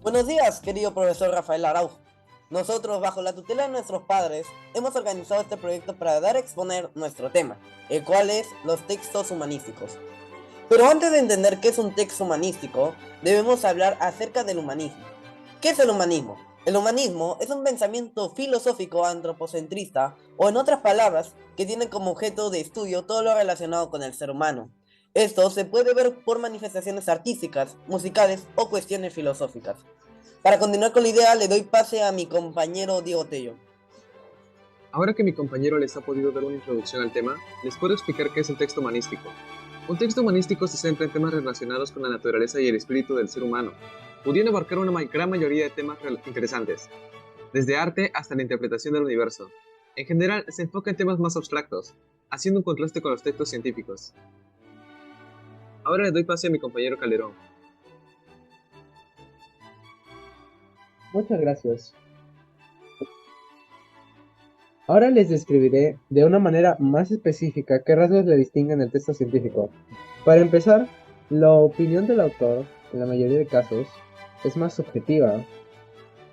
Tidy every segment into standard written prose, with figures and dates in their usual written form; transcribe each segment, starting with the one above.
Buenos días, querido profesor Rafael Araujo. Nosotros, bajo la tutela de nuestros padres, hemos organizado este proyecto para dar a exponer nuestro tema, el cual es los textos humanísticos. Pero antes de entender qué es un texto humanístico, debemos hablar acerca del humanismo. ¿Qué es el humanismo? El humanismo es un pensamiento filosófico antropocentrista, o en otras palabras, que tiene como objeto de estudio todo lo relacionado con el ser humano. Esto se puede ver por manifestaciones artísticas, musicales o cuestiones filosóficas. Para continuar con la idea, le doy pase a mi compañero Diego Tello. Ahora que mi compañero les ha podido dar una introducción al tema, les puedo explicar qué es un texto humanístico. Un texto humanístico se centra en temas relacionados con la naturaleza y el espíritu del ser humano, pudiendo abarcar una gran mayoría de temas interesantes, desde arte hasta la interpretación del universo. En general, se enfoca en temas más abstractos, haciendo un contraste con los textos científicos. Ahora le doy pase a mi compañero Calderón. Muchas gracias. Ahora les describiré de una manera más específica qué rasgos le distinguen del texto científico. Para empezar, la opinión del autor, en la mayoría de casos, es más subjetiva,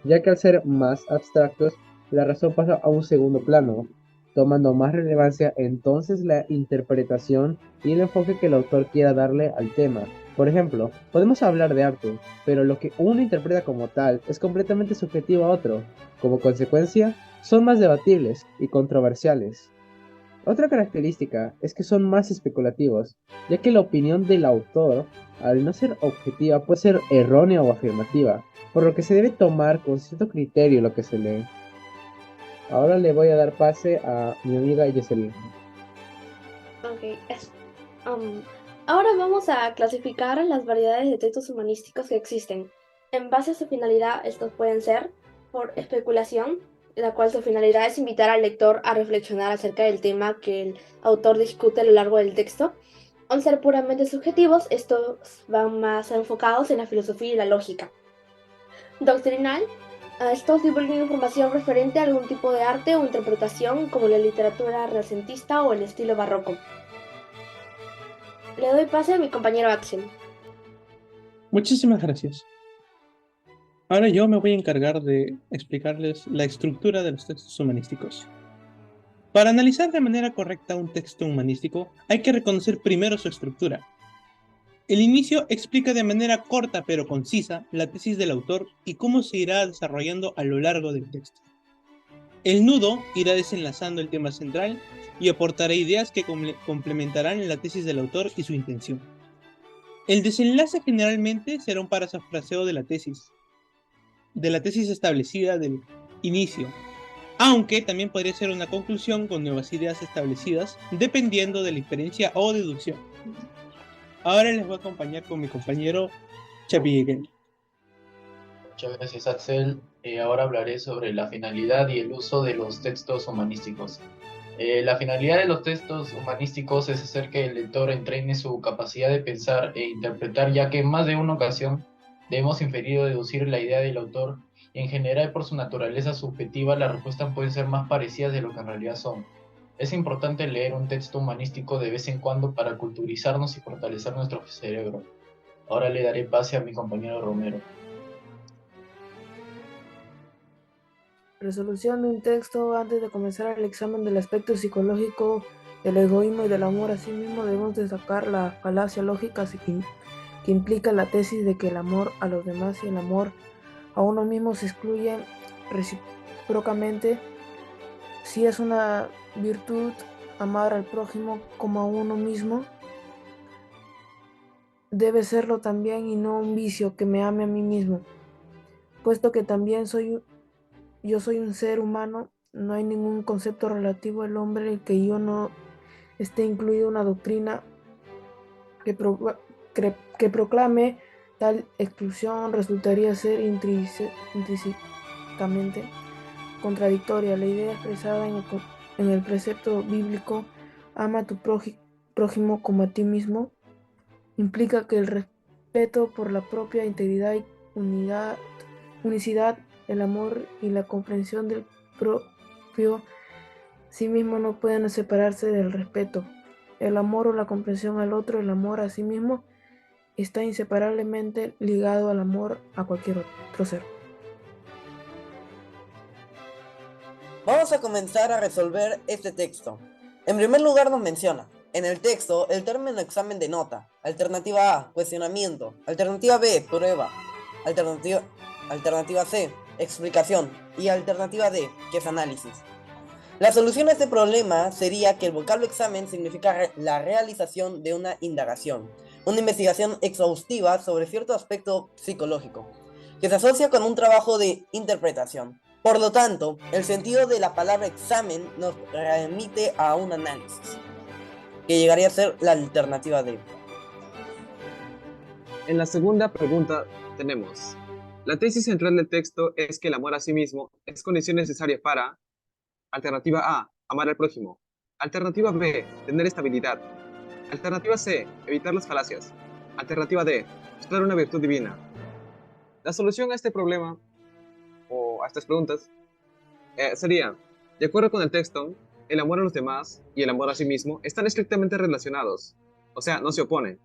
ya que al ser más abstractos, la razón pasa a un segundo plano, tomando más relevancia entonces la interpretación y el enfoque que el autor quiera darle al tema. Por ejemplo, podemos hablar de arte, pero lo que uno interpreta como tal es completamente subjetivo a otro. Como consecuencia, son más debatibles y controversiales. Otra característica es que son más especulativos, ya que la opinión del autor, al no ser objetiva, puede ser errónea o afirmativa, por lo que se debe tomar con cierto criterio lo que se lee. Ahora le voy a dar pase a mi amiga Yeselin. Ok, um, ahora vamos a clasificar las variedades de textos humanísticos que existen. En base a su finalidad, estos pueden ser por especulación, la cual su finalidad es invitar al lector a reflexionar acerca del tema que el autor discute a lo largo del texto. Al ser puramente subjetivos, estos van más enfocados en la filosofía y la lógica. Doctrinal, estos divulgan información referente a algún tipo de arte o interpretación, como la literatura renacentista o el estilo barroco. Le doy pase a mi compañero Axel. Muchísimas gracias. Ahora yo me voy a encargar de explicarles la estructura de los textos humanísticos. Para analizar de manera correcta un texto humanístico, hay que reconocer primero su estructura. El inicio explica de manera corta pero concisa la tesis del autor y cómo se irá desarrollando a lo largo del texto. El nudo irá desenlazando el tema central y aportará ideas que complementarán la tesis del autor y su intención. El desenlace generalmente será un parafraseo de la tesis establecida del inicio, aunque también podría ser una conclusión con nuevas ideas establecidas, dependiendo de la inferencia o deducción. Ahora les voy a acompañar con mi compañero Chapi. Muchas gracias, Axel. Ahora hablaré sobre la finalidad y el uso de los textos humanísticos. La finalidad de los textos humanísticos es hacer que el lector entrene su capacidad de pensar e interpretar, ya que en más de una ocasión debemos inferir o deducir la idea del autor. En general, por su naturaleza subjetiva, las respuestas pueden ser más parecidas de lo que en realidad son. Es importante leer un texto humanístico de vez en cuando para culturizarnos y fortalecer nuestro cerebro. Ahora le daré pase a mi compañero Romero. Resolución de un texto. Antes de comenzar el examen del aspecto psicológico del egoísmo y del amor, asimismo debemos destacar la falacia lógica que implica la tesis de que el amor a los demás y el amor a uno mismo se excluyen recíprocamente. Si es una virtud amar al prójimo como a uno mismo, debe serlo también, y no un vicio que me ame a mí mismo. Puesto que también yo soy un ser humano, no hay ningún concepto relativo al hombre en que yo no esté incluido una doctrina que, que proclame tal exclusión resultaría ser intrínsecamente contradictoria. La idea expresada en el precepto bíblico ama a tu prójimo como a ti mismo implica que el respeto por la propia integridad y unicidad, el amor y la comprensión del propio sí mismo no pueden separarse del respeto. El amor o la comprensión al otro, el amor a sí mismo está inseparablemente ligado al amor a cualquier otro ser. Vamos a comenzar a resolver este texto. En primer lugar nos menciona, en el texto, el término examen denota, alternativa A, cuestionamiento, alternativa B, prueba, alternativa C, explicación, y alternativa D, que es análisis. La solución a este problema sería que el vocablo examen significa la realización de una indagación, una investigación exhaustiva sobre cierto aspecto psicológico, que se asocia con un trabajo de interpretación. Por lo tanto, el sentido de la palabra examen nos remite a un análisis, que llegaría a ser la alternativa D. En la segunda pregunta tenemos, la tesis central del texto es que el amor a sí mismo es condición necesaria para, alternativa A, amar al prójimo, alternativa B, tener estabilidad, alternativa C, evitar las falacias, alternativa D, buscar una virtud divina. La solución a este problema, o a estas preguntas, sería, de acuerdo con el texto, el amor a los demás y el amor a sí mismo están estrictamente relacionados, o sea, no se oponen.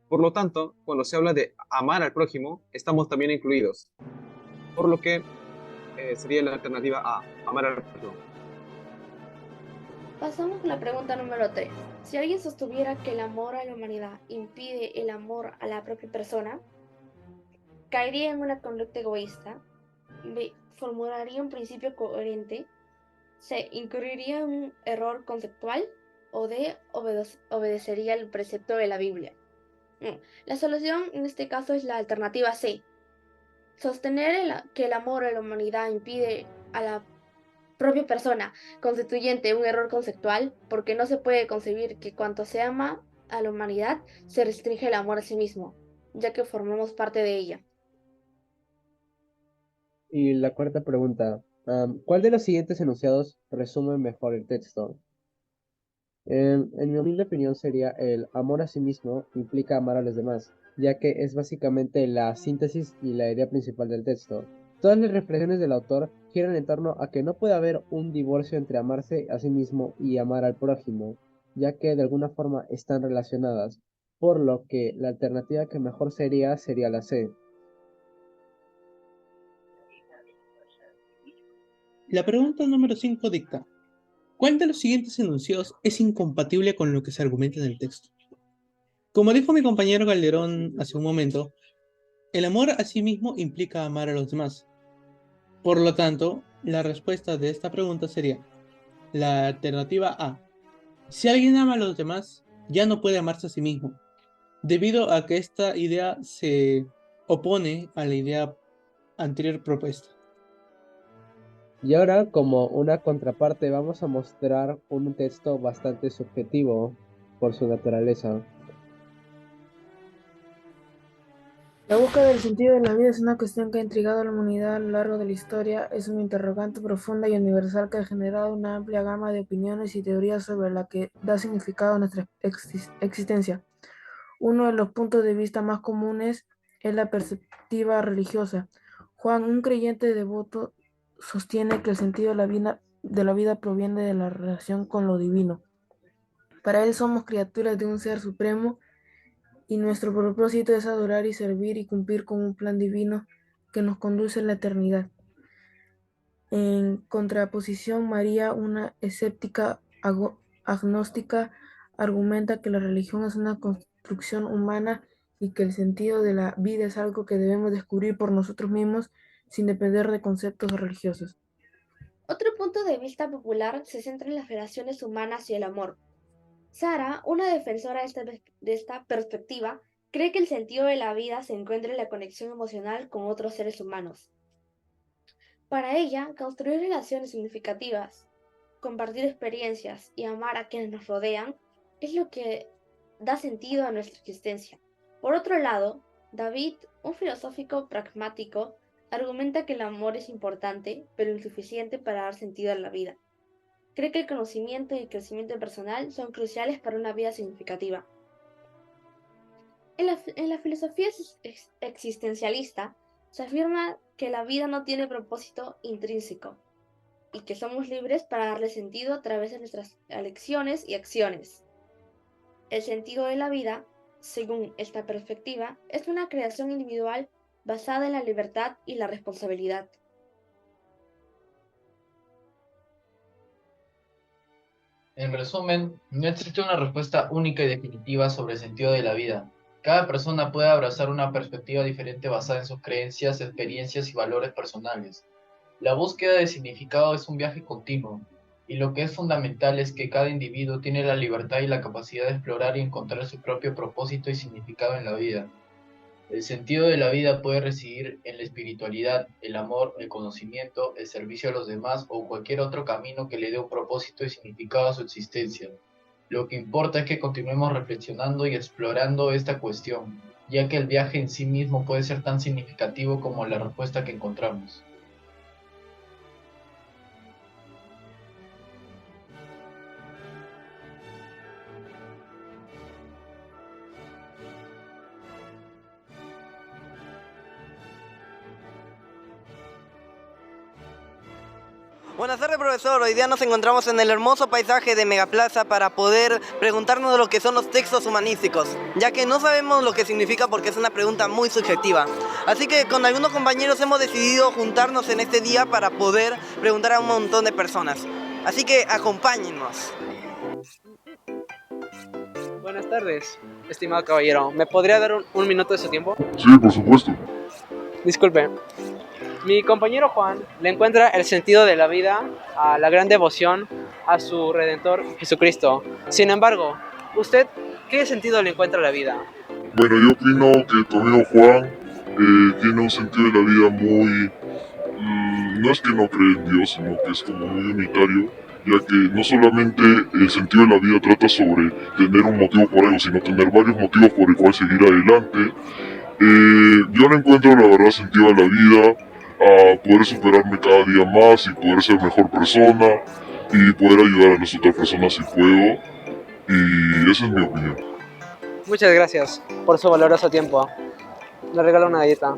Por lo tanto, cuando se habla de amar al prójimo, estamos también incluidos. Por lo que sería la alternativa A, amar al prójimo. Pasamos a la pregunta número 3. Si alguien sostuviera que el amor a la humanidad impide el amor a la propia persona, caería en una conducta egoísta, B, formularía un principio coherente, C, incurriría en un error conceptual, o D, obedecería el precepto de la Biblia. La solución en este caso es la alternativa C. Sostener que el amor a la humanidad impide a la propia persona constituyente un error conceptual, porque no se puede concebir que cuanto se ama a la humanidad se restringe el amor a sí mismo, ya que formamos parte de ella. Y la cuarta pregunta, ¿cuál de los siguientes enunciados resume mejor el texto? En mi humilde opinión sería el amor a sí mismo implica amar a los demás, ya que es básicamente la síntesis y la idea principal del texto. Todas las reflexiones del autor giran en torno a que no puede haber un divorcio entre amarse a sí mismo y amar al prójimo, ya que de alguna forma están relacionadas, por lo que la alternativa que mejor sería la C. La pregunta número 5 dicta, ¿cuál de los siguientes enunciados es incompatible con lo que se argumenta en el texto? Como dijo mi compañero Calderón hace un momento, el amor a sí mismo implica amar a los demás. Por lo tanto, la respuesta de esta pregunta sería la alternativa A. Si alguien ama a los demás, ya no puede amarse a sí mismo, debido a que esta idea se opone a la idea anterior propuesta. Y ahora, como una contraparte, vamos a mostrar un texto bastante subjetivo por su naturaleza. La búsqueda del sentido de la vida es una cuestión que ha intrigado a la humanidad a lo largo de la historia. Es una interrogante profunda y universal que ha generado una amplia gama de opiniones y teorías sobre la que da significado a nuestra existencia. Uno de los puntos de vista más comunes es la perspectiva religiosa. Juan, un creyente devoto, sostiene que el sentido de la vida proviene de la relación con lo divino. Para él somos criaturas de un ser supremo y nuestro propósito es adorar y servir y cumplir con un plan divino que nos conduce a la eternidad. En contraposición, María, una escéptica agnóstica, argumenta que la religión es una construcción humana y que el sentido de la vida es algo que debemos descubrir por nosotros mismos sin depender de conceptos religiosos. Otro punto de vista popular se centra en las relaciones humanas y el amor. Sara, una defensora de esta perspectiva, cree que el sentido de la vida se encuentra en la conexión emocional con otros seres humanos. Para ella, construir relaciones significativas, compartir experiencias y amar a quienes nos rodean es lo que da sentido a nuestra existencia. Por otro lado, David, un filosófico pragmático, argumenta que el amor es importante, pero insuficiente para dar sentido a la vida. Cree que el conocimiento y el crecimiento personal son cruciales para una vida significativa. En la filosofía existencialista se afirma que la vida no tiene propósito intrínseco y que somos libres para darle sentido a través de nuestras elecciones y acciones. El sentido de la vida según esta perspectiva, es una creación individual basada en la libertad y la responsabilidad. En resumen, no existe una respuesta única y definitiva sobre el sentido de la vida. Cada persona puede abrazar una perspectiva diferente basada en sus creencias, experiencias y valores personales. La búsqueda de significado es un viaje continuo, y lo que es fundamental es que cada individuo tiene la libertad y la capacidad de explorar y encontrar su propio propósito y significado en la vida. El sentido de la vida puede residir en la espiritualidad, el amor, el conocimiento, el servicio a los demás o cualquier otro camino que le dé un propósito y significado a su existencia. Lo que importa es que continuemos reflexionando y explorando esta cuestión, ya que el viaje en sí mismo puede ser tan significativo como la respuesta que encontramos. Buenas tardes, profesor. Hoy día nos encontramos en el hermoso paisaje de Megaplaza para poder preguntarnos lo que son los textos humanísticos, ya que no sabemos lo que significa porque es una pregunta muy subjetiva. Así que con algunos compañeros hemos decidido juntarnos en este día para poder preguntar a un montón de personas. Así que acompáñennos. Buenas tardes, estimado caballero. ¿Me podría dar un minuto de su tiempo? Sí, por supuesto. Disculpe. Mi compañero Juan le encuentra el sentido de la vida a la gran devoción a su Redentor Jesucristo. Sin embargo, ¿usted qué sentido le encuentra a la vida? Bueno, yo opino que tu amigo Juan tiene un sentido de la vida muy... no es que no cree en Dios, sino que es como muy unitario, ya que no solamente el sentido de la vida trata sobre tener un motivo por algo, sino tener varios motivos por el cual seguir adelante. Yo le encuentro la verdad sentido a la vida, a poder superarme cada día más y poder ser mejor persona y poder ayudar a las otras personas si puedo, y esa es mi opinión. Muchas gracias por su valioso tiempo. Le regalo una galleta.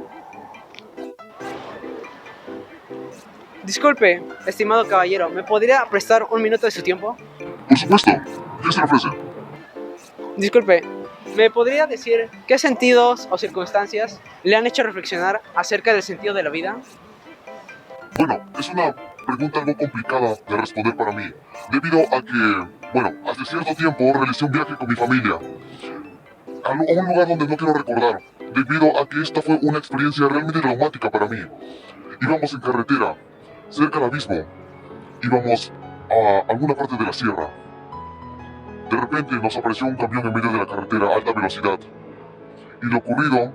Disculpe, estimado caballero, ¿me podría prestar un minuto de su tiempo? Por supuesto, ¿qué se le ofrece? Disculpe, ¿me podría decir qué sentidos o circunstancias le han hecho reflexionar acerca del sentido de la vida? Bueno, es una pregunta algo complicada de responder para mí, debido a que, bueno, hace cierto tiempo realicé un viaje con mi familia a un lugar donde no quiero recordar, debido a que esta fue una experiencia realmente traumática para mí. Íbamos en carretera, cerca del abismo, íbamos a alguna parte de la sierra. De repente nos apareció un camión en medio de la carretera a alta velocidad. Y lo ocurrido,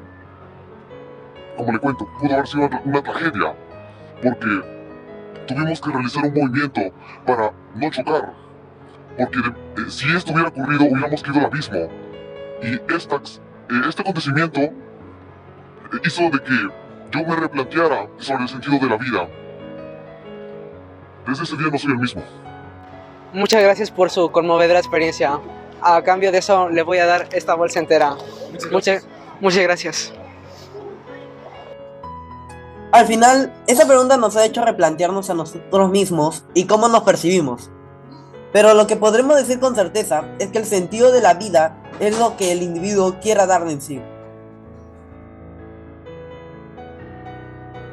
como le cuento, pudo haber sido una tragedia, porque tuvimos que realizar un movimiento para no chocar, porque si esto hubiera ocurrido hubiéramos caído al abismo. Y este acontecimiento hizo de que yo me replanteara sobre el sentido de la vida. Desde ese día no soy el mismo. Muchas gracias por su conmovedora experiencia. A cambio de eso le voy a dar esta bolsa entera. Muchas gracias. Al final, esa pregunta nos ha hecho replantearnos a nosotros mismos y cómo nos percibimos. Pero lo que podremos decir con certeza es que el sentido de la vida es lo que el individuo quiera darle en sí.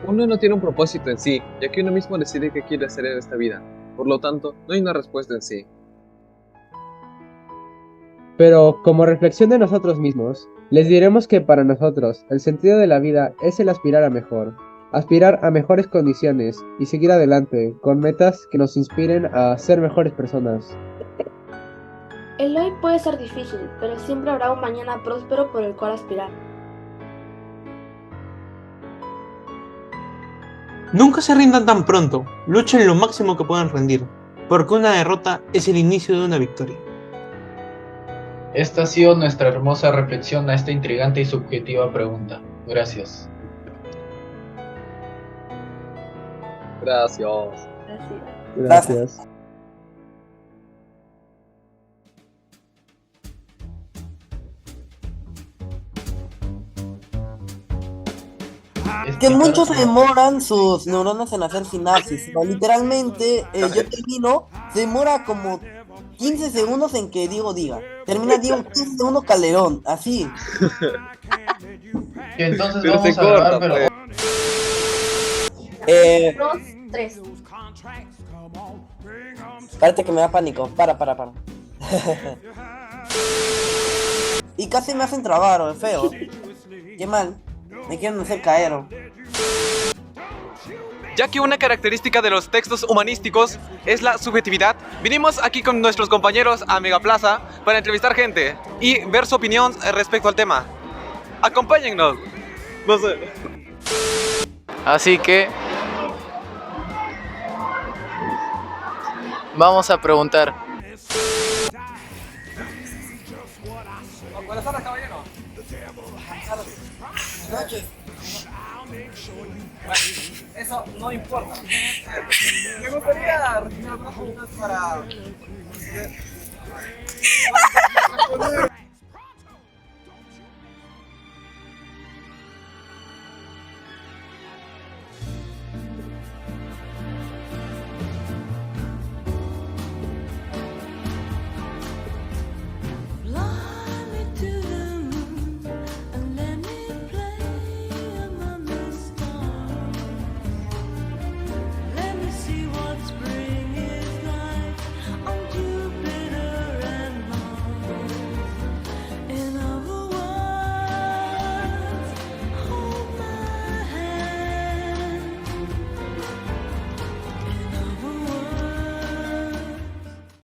Uno no tiene un propósito en sí, ya que uno mismo decide qué quiere hacer en esta vida. Por lo tanto, no hay una respuesta en sí. Pero como reflexión de nosotros mismos, les diremos que para nosotros el sentido de la vida es el aspirar a mejor, aspirar a mejores condiciones y seguir adelante con metas que nos inspiren a ser mejores personas. El hoy puede ser difícil, pero siempre habrá un mañana próspero por el cual aspirar. Nunca se rindan tan pronto, luchen lo máximo que puedan rendir, porque una derrota es el inicio de una victoria. Esta ha sido nuestra hermosa reflexión a esta intrigante y subjetiva pregunta. Gracias. Gracias. Gracias. Que muchos demoran sus neuronas en hacer sinapsis. O literalmente, yo termino, se demora como 15 segundos en que diga. Termina Diego segundo Calderón, así. Que entonces Pero vamos se a grabar, corta, pero pues. 2, 3. Espérate que me da pánico. Para. Y casi me hacen trabar, o feo. Qué mal. Me quieren hacer caer. Ya que una característica de los textos humanísticos es la subjetividad, vinimos aquí con nuestros compañeros a Megaplaza para entrevistar gente y ver su opinión respecto al tema. Acompáñennos. No sé. Así que vamos a preguntar. Buenas tardes, caballero. Eso no importa. Me gustaría recibir algunas preguntas para...